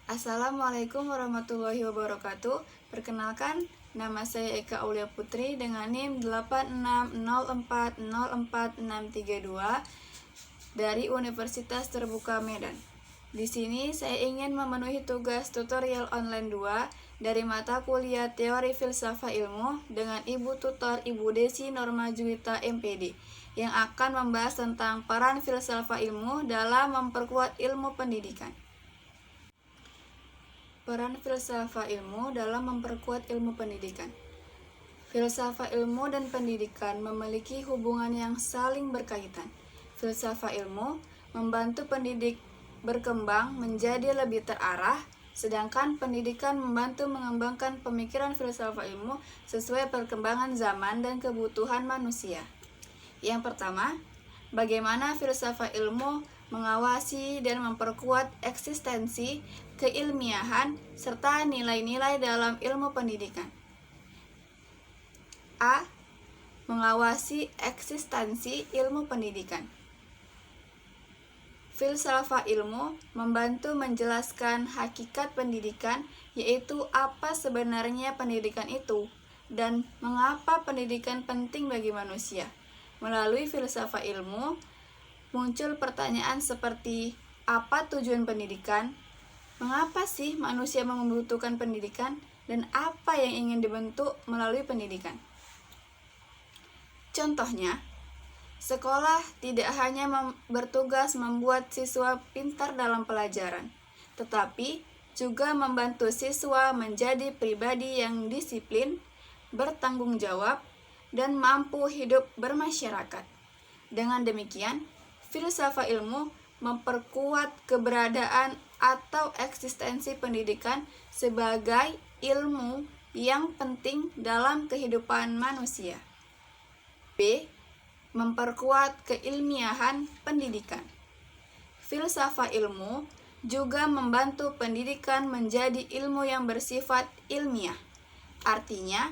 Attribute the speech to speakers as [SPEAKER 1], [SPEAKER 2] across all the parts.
[SPEAKER 1] Assalamualaikum warahmatullahi wabarakatuh. Perkenalkan, nama saya Eka Aulia Putri dengan NIM 8604044632 dari Universitas Terbuka Medan. Di sini saya ingin memenuhi tugas tutorial online 2 dari mata kuliah Teori Filsafat Ilmu dengan Ibu Tutor Ibu Desi Norma Juwita MPD yang akan membahas tentang peran filsafat ilmu dalam memperkuat ilmu pendidikan. Peran filsafat ilmu dalam memperkuat ilmu pendidikan. Filsafat ilmu dan pendidikan memiliki hubungan yang saling berkaitan. Filsafat ilmu membantu pendidik berkembang menjadi lebih terarah, sedangkan pendidikan membantu mengembangkan pemikiran filsafat ilmu sesuai perkembangan zaman dan kebutuhan manusia. Yang pertama, bagaimana filsafat ilmu mengawasi dan memperkuat eksistensi, keilmiahan, serta nilai-nilai dalam ilmu pendidikan. A. Mengawasi eksistensi ilmu pendidikan. Filsafat ilmu membantu menjelaskan hakikat pendidikan, yaitu apa sebenarnya pendidikan itu, dan mengapa pendidikan penting bagi manusia. Melalui filsafat ilmu, muncul pertanyaan seperti apa tujuan pendidikan, mengapa sih manusia membutuhkan pendidikan, dan apa yang ingin dibentuk melalui pendidikan. Contohnya, sekolah tidak hanya bertugas membuat siswa pintar dalam pelajaran, tetapi juga membantu siswa menjadi pribadi yang disiplin, bertanggung jawab, dan mampu hidup bermasyarakat. Dengan demikian, filsafat ilmu memperkuat keberadaan atau eksistensi pendidikan sebagai ilmu yang penting dalam kehidupan manusia. B. Memperkuat keilmiahan pendidikan. Filsafat ilmu juga membantu pendidikan menjadi ilmu yang bersifat ilmiah. Artinya,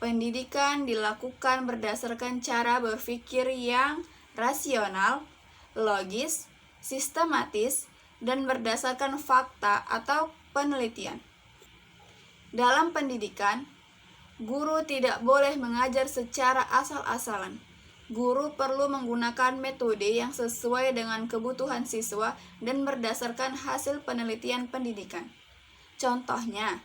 [SPEAKER 1] pendidikan dilakukan berdasarkan cara berpikir yang rasional, logis, sistematis, dan berdasarkan fakta atau penelitian. Dalam pendidikan, guru tidak boleh mengajar secara asal-asalan. Guru perlu menggunakan metode yang sesuai dengan kebutuhan siswa dan berdasarkan hasil penelitian pendidikan. Contohnya,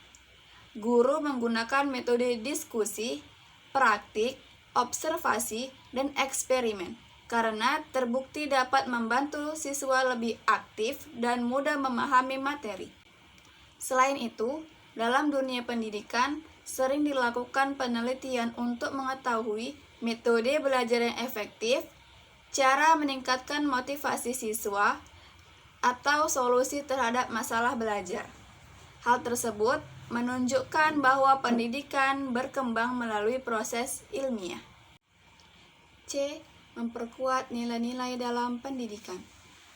[SPEAKER 1] guru menggunakan metode diskusi, praktik, observasi, dan eksperimen karena terbukti dapat membantu siswa lebih aktif dan mudah memahami materi. Selain itu, dalam dunia pendidikan, sering dilakukan penelitian untuk mengetahui metode belajar yang efektif, cara meningkatkan motivasi siswa, atau solusi terhadap masalah belajar. Hal tersebut menunjukkan bahwa pendidikan berkembang melalui proses ilmiah. C. Memperkuat nilai-nilai dalam pendidikan.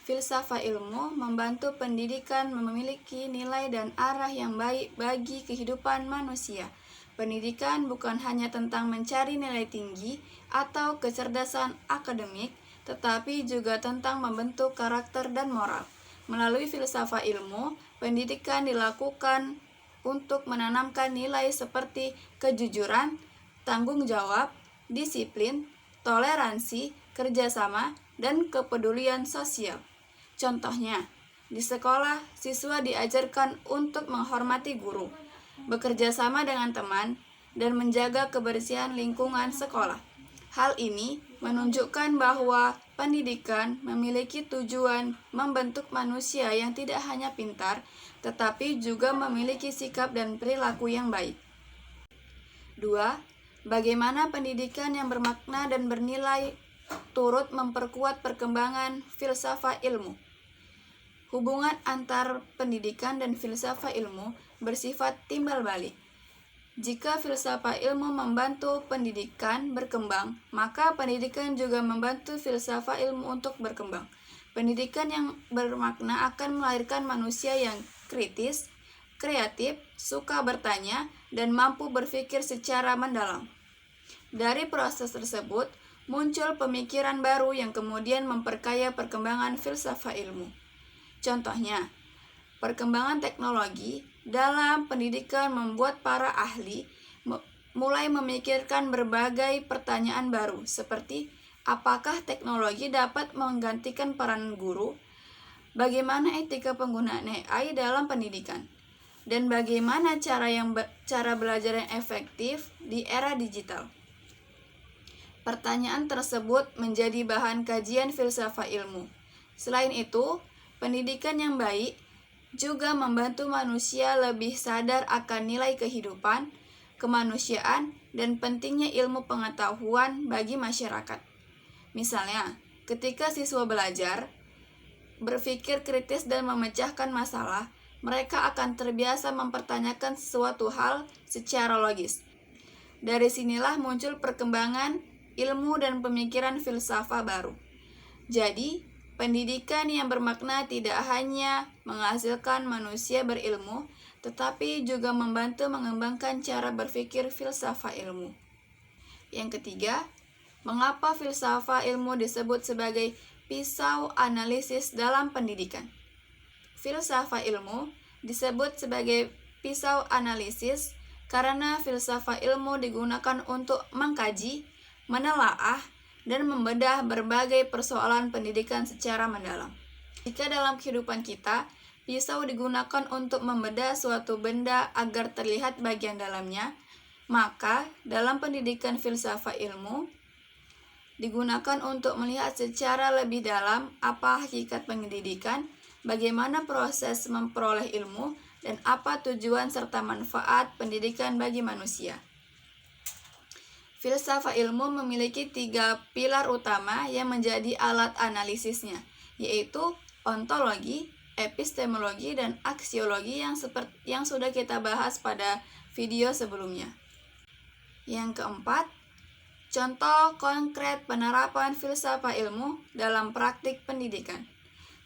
[SPEAKER 1] Filsafat ilmu membantu pendidikan memiliki nilai dan arah yang baik bagi kehidupan manusia. Pendidikan bukan hanya tentang mencari nilai tinggi atau kecerdasan akademik, tetapi juga tentang membentuk karakter dan moral. Melalui filsafat ilmu, pendidikan dilakukan untuk menanamkan nilai seperti kejujuran, tanggung jawab, disiplin, toleransi, kerjasama, dan kepedulian sosial. Contohnya, di sekolah, siswa diajarkan untuk menghormati guru, bekerja sama dengan teman, dan menjaga kebersihan lingkungan sekolah. Hal ini menunjukkan bahwa pendidikan memiliki tujuan membentuk manusia yang tidak hanya pintar, tetapi juga memiliki sikap dan perilaku yang baik. 2. Bagaimana pendidikan yang bermakna dan bernilai turut memperkuat perkembangan filsafat ilmu. Hubungan antar pendidikan dan filsafat ilmu bersifat timbal balik. Jika filsafat ilmu membantu pendidikan berkembang, maka pendidikan juga membantu filsafat ilmu untuk berkembang. Pendidikan yang bermakna akan melahirkan manusia yang kritis, kreatif, suka bertanya, dan mampu berpikir secara mendalam. Dari proses tersebut, muncul pemikiran baru yang kemudian memperkaya perkembangan filsafat ilmu. Contohnya, perkembangan teknologi dalam pendidikan membuat para ahli mulai memikirkan berbagai pertanyaan baru, seperti apakah teknologi dapat menggantikan peran guru, bagaimana etika penggunaan AI dalam pendidikan, dan bagaimana cara belajar yang efektif di era digital. Pertanyaan tersebut menjadi bahan kajian filsafat ilmu. Selain itu, pendidikan yang baik juga membantu manusia lebih sadar akan nilai kehidupan, kemanusiaan, dan pentingnya ilmu pengetahuan bagi masyarakat. Misalnya, ketika siswa belajar berpikir kritis dan memecahkan masalah, mereka akan terbiasa mempertanyakan sesuatu hal secara logis. Dari sinilah muncul perkembangan ilmu dan pemikiran filsafat baru. Jadi, pendidikan yang bermakna tidak hanya menghasilkan manusia berilmu, tetapi juga membantu mengembangkan cara berpikir filsafat ilmu. Yang ketiga, mengapa filsafat ilmu disebut sebagai pisau analisis dalam pendidikan? Filsafat ilmu disebut sebagai pisau analisis karena filsafat ilmu digunakan untuk mengkaji, menelaah, dan membedah berbagai persoalan pendidikan secara mendalam. Jika dalam kehidupan kita, pisau digunakan untuk membedah suatu benda agar terlihat bagian dalamnya, maka dalam pendidikan filsafat ilmu digunakan untuk melihat secara lebih dalam apa hakikat pendidikan, bagaimana proses memperoleh ilmu, dan apa tujuan serta manfaat pendidikan bagi manusia. Filsafat ilmu memiliki 3 pilar utama yang menjadi alat analisisnya, yaitu ontologi, epistemologi, dan aksiologi yang sudah kita bahas pada video sebelumnya. Yang keempat, contoh konkret penerapan filsafat ilmu dalam praktik pendidikan.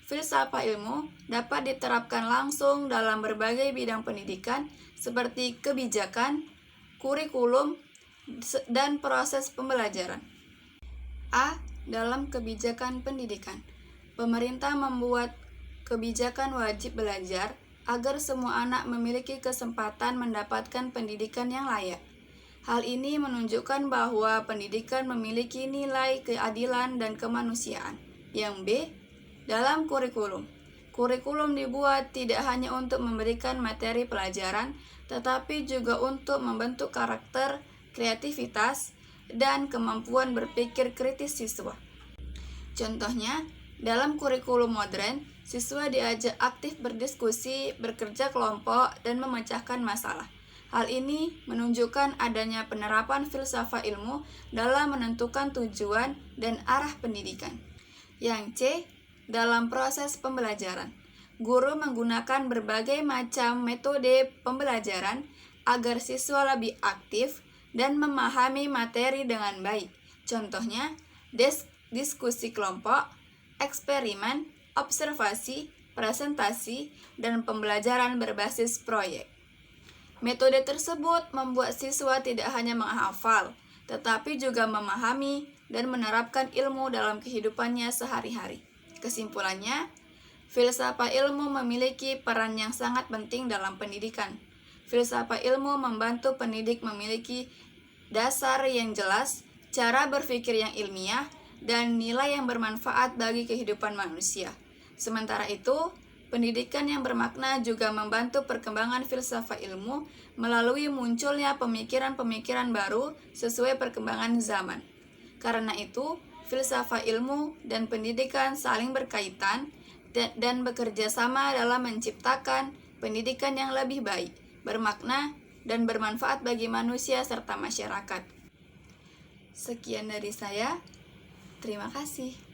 [SPEAKER 1] Filsafat ilmu dapat diterapkan langsung dalam berbagai bidang pendidikan seperti kebijakan, kurikulum, dan proses pembelajaran. A. Dalam kebijakan pendidikan, pemerintah membuat kebijakan wajib belajar agar semua anak memiliki kesempatan mendapatkan pendidikan yang layak. Hal ini menunjukkan bahwa pendidikan memiliki nilai keadilan dan kemanusiaan. Yang B. Dalam kurikulum, kurikulum dibuat tidak hanya untuk memberikan materi pelajaran, tetapi juga untuk membentuk karakter, kreativitas, dan kemampuan berpikir kritis siswa. Contohnya, dalam kurikulum modern, siswa diajak aktif berdiskusi, bekerja kelompok, dan memecahkan masalah. Hal ini menunjukkan adanya penerapan filsafat ilmu dalam menentukan tujuan dan arah pendidikan. Yang C. Dalam proses pembelajaran, guru menggunakan berbagai macam metode pembelajaran agar siswa lebih aktif dan memahami materi dengan baik. Contohnya, diskusi kelompok, eksperimen, observasi, presentasi, dan pembelajaran berbasis proyek. Metode tersebut membuat siswa tidak hanya menghafal, tetapi juga memahami dan menerapkan ilmu dalam kehidupannya sehari-hari. Kesimpulannya, filsafat ilmu memiliki peran yang sangat penting dalam pendidikan. Filsafat ilmu membantu pendidik memiliki dasar yang jelas, cara berpikir yang ilmiah, dan nilai yang bermanfaat bagi kehidupan manusia. Sementara itu, pendidikan yang bermakna juga membantu perkembangan filsafat ilmu melalui munculnya pemikiran-pemikiran baru sesuai perkembangan zaman. Karena itu, filsafat ilmu dan pendidikan saling berkaitan dan bekerja sama dalam menciptakan pendidikan yang lebih baik, bermakna, dan bermanfaat bagi manusia serta masyarakat. Sekian dari saya. Terima kasih.